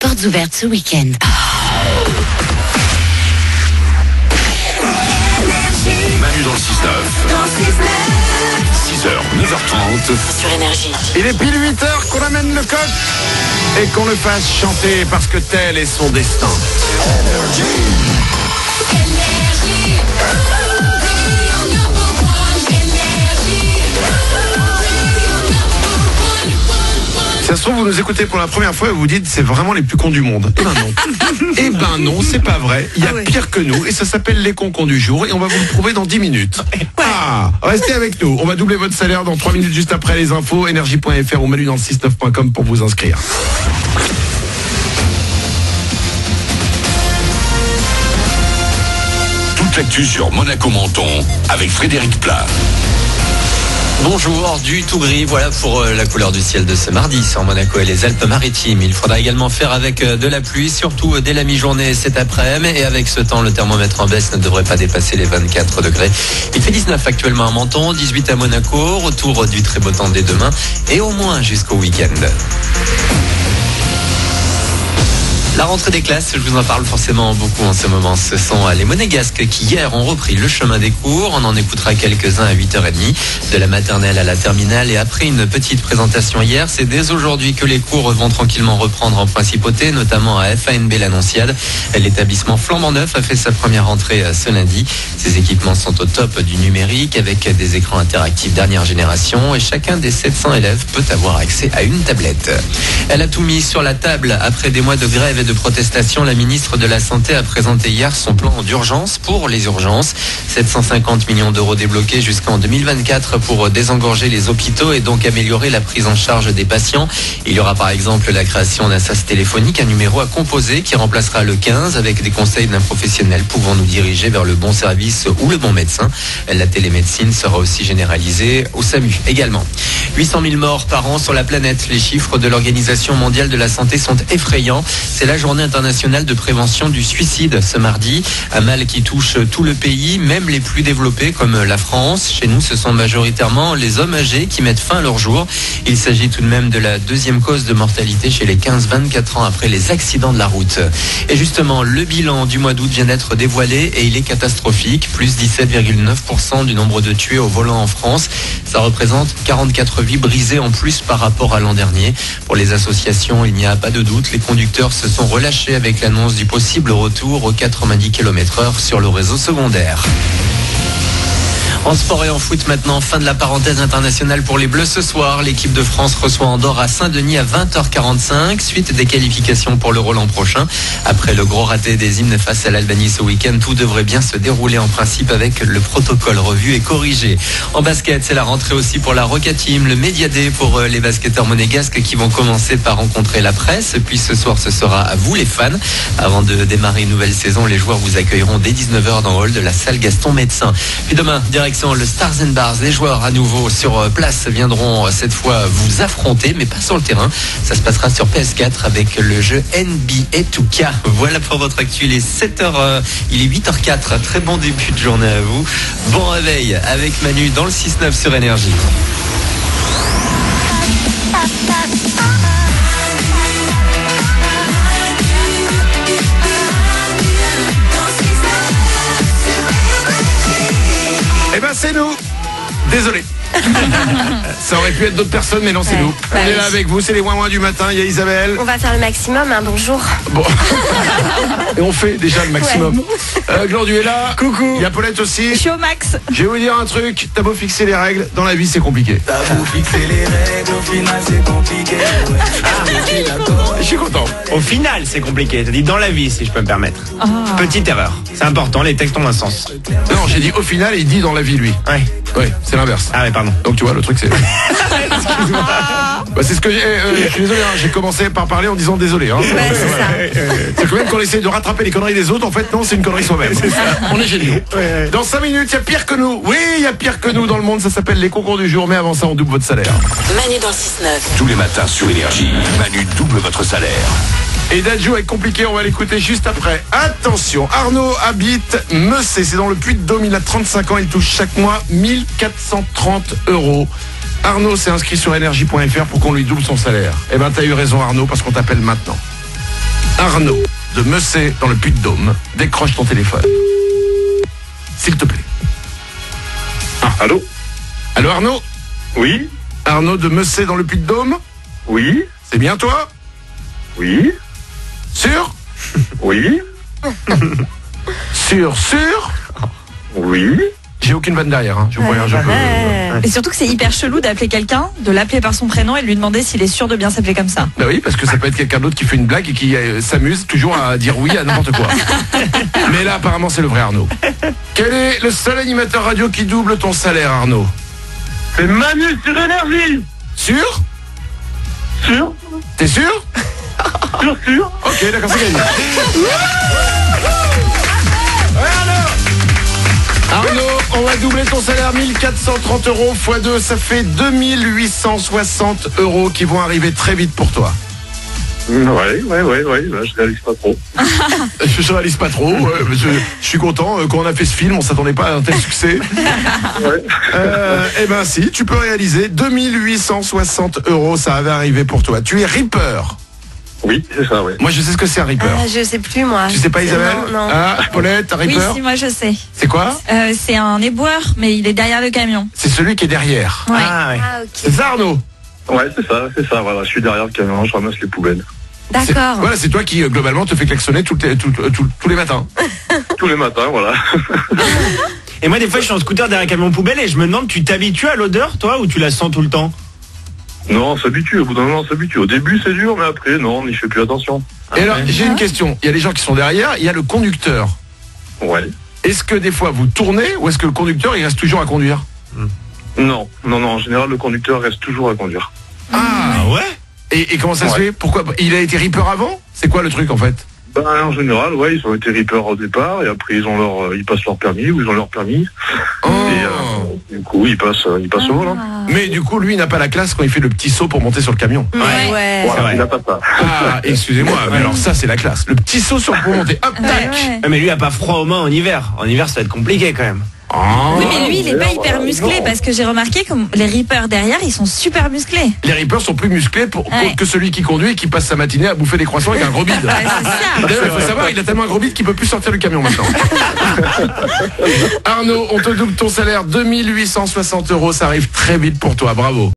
Portes ouvertes ce week-end. Manu dans le 6-9. 6h, 9h30. Sur Énergie. Il est pile 8h qu'on amène le coq et qu'on le fasse chanter parce que tel est son destin. Ça se trouve, vous nous écoutez pour la première fois et vous vous dites c'est vraiment les plus cons du monde. Eh ben non. Eh ben non, c'est pas vrai. Il y a pire que nous et ça s'appelle les concons du jour et on va vous le prouver dans 10 minutes. Ah, restez avec nous. On va doubler votre salaire dans 3 minutes juste après les infos. Énergie.fr ou manu dans le 69.com pour vous inscrire. Toute l'actu sur Monaco-Menton avec Frédéric Plat. Bonjour, du tout gris, voilà pour la couleur du ciel de ce mardi sur Monaco et les Alpes-Maritimes. Il faudra également faire avec de la pluie, surtout dès la mi-journée cet après-midi. Et avec ce temps, le thermomètre en baisse ne devrait pas dépasser les 24 degrés. Il fait 19 actuellement à Menton, 18 à Monaco, retour du très beau temps dès demain et au moins jusqu'au week-end. La rentrée des classes, je vous en parle forcément beaucoup en ce moment. Ce sont les Monégasques qui hier ont repris le chemin des cours. On en écoutera quelques-uns à 8h30, de la maternelle à la terminale. Et après une petite présentation hier, c'est dès aujourd'hui que les cours vont tranquillement reprendre en principauté, notamment à FANB l'Annonciade. L'établissement flambant neuf a fait sa première rentrée ce lundi. Ses équipements sont au top du numérique avec des écrans interactifs dernière génération et chacun des 700 élèves peut avoir accès à une tablette. Elle a tout mis sur la table après des mois de grève et de protestation. La ministre de la Santé a présenté hier son plan d'urgence pour les urgences. 750 millions d'euros débloqués jusqu'en 2024 pour désengorger les hôpitaux et donc améliorer la prise en charge des patients. Il y aura par exemple la création d'un sas téléphonique, un numéro à composer qui remplacera le 15 avec des conseils d'un professionnel pouvant nous diriger vers le bon service ou le bon médecin. La télémédecine sera aussi généralisée au SAMU également. 800 000 morts par an sur la planète. Les chiffres de l'Organisation mondiale de la santé sont effrayants. C'est la journée internationale de prévention du suicide ce mardi. Un mal qui touche tout le pays, même les plus développés comme la France. Chez nous, ce sont majoritairement les hommes âgés qui mettent fin à leur jour. Il s'agit tout de même de la deuxième cause de mortalité chez les 15-24 ans après les accidents de la route. Et justement, le bilan du mois d'août vient d'être dévoilé et il est catastrophique. Plus 17,9% du nombre de tués au volant en France. Ça représente 44 vies brisées en plus par rapport à l'an dernier. Pour les associations, il n'y a pas de doute, les conducteurs se sont relâchés avec l'annonce du possible retour aux 90 km/h sur le réseau secondaire. En sport et en foot maintenant, fin de la parenthèse internationale pour les Bleus ce soir. L'équipe de France reçoit Andorre à Saint-Denis à 20h45, suite des qualifications pour l'Euro l'an prochain. Après le gros raté des hymnes face à l'Albanie ce week-end, tout devrait bien se dérouler en principe avec le protocole revu et corrigé. En basket, c'est la rentrée aussi pour la Roca Team, le Media Day pour les basketteurs monégasques qui vont commencer par rencontrer la presse. Puis ce soir, ce sera à vous les fans. Avant de démarrer une nouvelle saison, les joueurs vous accueilleront dès 19h dans le hall de la salle Gaston Médecin. Puis demain, direction le Stars and Bars. Les joueurs à nouveau sur place viendront cette fois vous affronter, mais pas sur le terrain. Ça se passera sur PS4 avec le jeu NBA 2K. Voilà pour votre actu. Il est 7h, il est 8h04. Très bon début de journée à vous. Bon réveil avec Manu dans le 6-9 sur Énergie. Eh ben c'est nous. Désolé. Ça aurait pu être d'autres personnes, mais non, c'est nous. On est là avec vous, c'est les ouin-ouin du matin. Il y a Isabelle. On va faire le maximum, hein, bonjour. Bon. Et on fait déjà le maximum. Glandu est là. Coucou. Il y a Paulette aussi. Je suis au max. Je vais vous dire un truc. T'as beau fixer les règles, dans la vie c'est compliqué. T'as beau fixer les règles, au final c'est compliqué. Je suis content. Au final, c'est compliqué. T'as dit dans la vie, si je peux me permettre. Petite erreur. C'est important, les textes ont un sens. Non, j'ai dit au final, il dit dans la vie lui. Ouais. Ouais, c'est l'inverse. Ah ouais, pardon. Donc tu vois, le truc c'est... Excuse-moi. Bah, c'est ce que j'ai... je suis désolé, hein, j'ai commencé par parler en disant désolé. Hein. Ouais, c'est ça. C'est quand même qu'on essaie de rattraper les conneries des autres, en fait non, c'est une connerie soi-même. On est géniaux. Ouais. Dans 5 minutes, il y a pire que nous. Oui, il y a pire que nous dans le monde, ça s'appelle les concours du jour, mais avant ça, on double votre salaire. Manu dans le 6-9. Tous les matins sur Énergie, Manu double votre salaire. Et Dadju est compliqué, on va l'écouter juste après. Attention, Arnaud habite Messé, c'est dans le Puy-de-Dôme, il a 35 ans, il touche chaque mois 1430 €. Arnaud s'est inscrit sur énergie.fr pour qu'on lui double son salaire. Eh ben t'as eu raison Arnaud, parce qu'on t'appelle maintenant. Arnaud de Messé dans le Puy-de-Dôme décroche ton téléphone. S'il te plaît. Allô? Allô Arnaud? Oui? Arnaud de Messé dans le Puy-de-Dôme? Oui? C'est bien toi? Oui? Sûr? Oui? Sûr? Oui? J'ai aucune vanne derrière, hein. Je vois rien, je peux... Et surtout que c'est hyper chelou d'appeler quelqu'un, de l'appeler par son prénom et de lui demander s'il est sûr de bien s'appeler comme ça. Bah oui, parce que ça peut être quelqu'un d'autre qui fait une blague et qui s'amuse toujours à dire oui à n'importe quoi. Mais là, apparemment, c'est le vrai Arnaud. Quel est le seul animateur radio qui double ton salaire, Arnaud? C'est Manu sur Énergie! Sûr? Sûr? T'es sûr? Sûr? Ok, d'accord, c'est gagné. Arnaud, on va doubler ton salaire, 1430 € x 2, ça fait 2860 € qui vont arriver très vite pour toi. Ouais, là, je réalise pas trop. Je réalise pas trop, je suis content. Quand on a fait ce film, on s'attendait pas à un tel succès. Ouais. Eh ben si, tu peux réaliser 2860 €, ça avait arrivé pour toi. Tu es Reaper. Oui, c'est ça, ouais. Moi je sais ce que c'est un Reaper. Je sais plus, moi. Tu sais pas Isabelle? Non. Ah, Paulette, un Oui, Reaper? si, moi je sais. C'est quoi? C'est un éboueur, mais il est derrière le camion. C'est celui qui est derrière. Ouais. Ah ouais. Ah, ok. C'est ça Arnaud? Ouais, c'est ça, voilà. Je suis derrière le camion, je ramasse les poubelles. D'accord. Voilà, c'est toi qui globalement te fait klaxonner tous les matins. Tous les matins, voilà. Et moi, des fois, je suis en scooter derrière un camion poubelle et je me demande, tu t'habitues à l'odeur, toi, ou tu la sens tout le temps? Non, on s'habitue, au bout d'un moment, on s'habitue. Au début, c'est dur, mais après, non, on n'y fait plus attention. Et alors, j'ai une question. Il y a les gens qui sont derrière, il y a le conducteur. Ouais. Est-ce que des fois vous tournez ou est-ce que le conducteur il reste toujours à conduire? Non, en général, le conducteur reste toujours à conduire. Ah ouais? Et comment ça se Ouais. fait? Pourquoi? Il a été Reaper avant? C'est quoi le truc en fait? Ben, en général, ouais, ils ont été Reaper au départ, et après, ils passent leur permis, ou ils ont leur permis. Oh. Et du coup, ils passent au volant. Mais du coup, lui, il n'a pas la classe quand il fait le petit saut pour monter sur le camion. Ouais. Voilà, vrai. il n'a pas ça. Ah, excusez-moi, mais alors ça, c'est la classe. Le petit saut pour monter. Hop, tac. Ouais. Mais lui, il a pas froid aux mains en hiver. En hiver, ça va être compliqué quand même. Oh. Oui, mais lui, il est pas hyper musclé parce que j'ai remarqué que les Reapers derrière, ils sont super musclés. Les Reapers sont plus musclés Ouais. que celui qui conduit et qui passe sa matinée à bouffer des croissants avec un gros bide. Ouais, c'est ça. D'ailleurs, il faut savoir, il a tellement un gros bide qu'il peut plus sortir du camion maintenant. Arnaud, on te double ton salaire, 2860 €, ça arrive très vite pour toi, bravo.